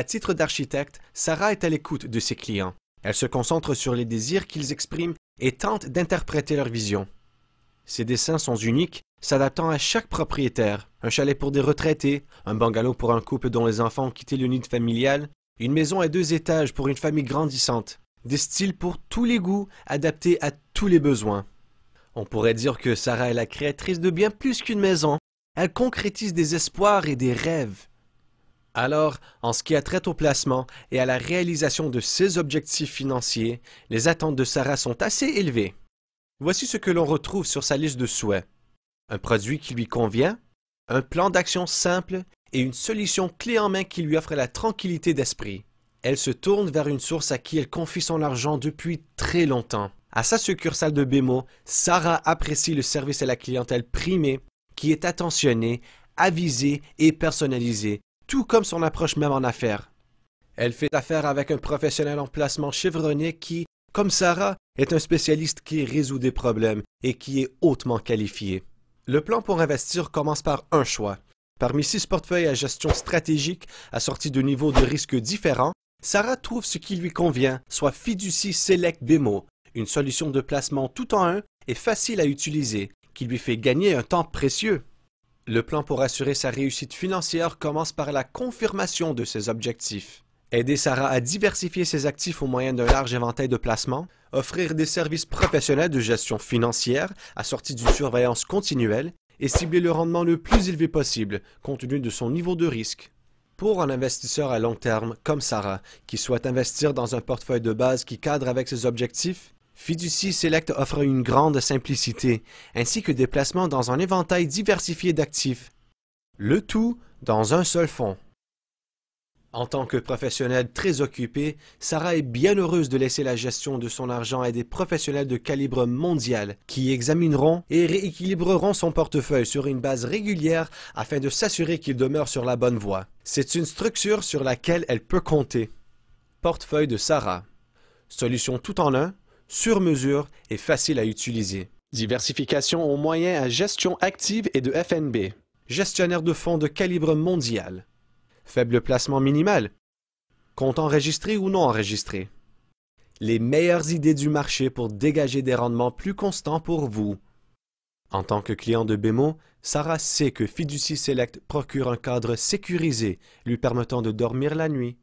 À titre d'architecte, Sarah est à l'écoute de ses clients. Elle se concentre sur les désirs qu'ils expriment et tente d'interpréter leur vision. Ses dessins sont uniques, s'adaptant à chaque propriétaire. Un chalet pour des retraités, un bungalow pour un couple dont les enfants ont quitté le nid familial, une maison à 2 étages pour une famille grandissante. Des styles pour tous les goûts, adaptés à tous les besoins. On pourrait dire que Sarah est la créatrice de bien plus qu'une maison. Elle concrétise des espoirs et des rêves. Alors, en ce qui a trait au placement et à la réalisation de ses objectifs financiers, les attentes de Sarah sont assez élevées. Voici ce que l'on retrouve sur sa liste de souhaits. Un produit qui lui convient, un plan d'action simple et une solution clé en main qui lui offre la tranquillité d'esprit. Elle se tourne vers une source à qui elle confie son argent depuis très longtemps. À sa succursale de BMO, Sarah apprécie le service à la clientèle primée, qui est attentionnée, avisée et personnalisée, tout comme son approche même en affaires. Elle fait affaire avec un professionnel en placement chevronné qui, comme Sarah, est un spécialiste qui résout des problèmes et qui est hautement qualifié. Le plan pour investir commence par un choix. Parmi 6 portefeuilles à gestion stratégique assortis de niveaux de risque différents, Sarah trouve ce qui lui convient, soit Fiducie Select BMO, une solution de placement tout en un et facile à utiliser, qui lui fait gagner un temps précieux. Le plan pour assurer sa réussite financière commence par la confirmation de ses objectifs. Aider Sarah à diversifier ses actifs au moyen d'un large éventail de placements, offrir des services professionnels de gestion financière assortis d'une surveillance continuelle et cibler le rendement le plus élevé possible, compte tenu de son niveau de risque. Pour un investisseur à long terme comme Sarah, qui souhaite investir dans un portefeuille de base qui cadre avec ses objectifs, Fiducie Select offre une grande simplicité, ainsi que des placements dans un éventail diversifié d'actifs. Le tout dans un seul fonds. En tant que professionnelle très occupée, Sarah est bien heureuse de laisser la gestion de son argent à des professionnels de calibre mondial qui examineront et rééquilibreront son portefeuille sur une base régulière afin de s'assurer qu'il demeure sur la bonne voie. C'est une structure sur laquelle elle peut compter. Portefeuille de Sarah. Solution tout en un, sur mesure et facile à utiliser. Diversification aux moyens à gestion active et de FNB. Gestionnaire de fonds de calibre mondial. Faible placement minimal. Compte enregistré ou non enregistré. Les meilleures idées du marché pour dégager des rendements plus constants pour vous. En tant que client de BMO, Sarah sait que Fiducie Select procure un cadre sécurisé lui permettant de dormir la nuit.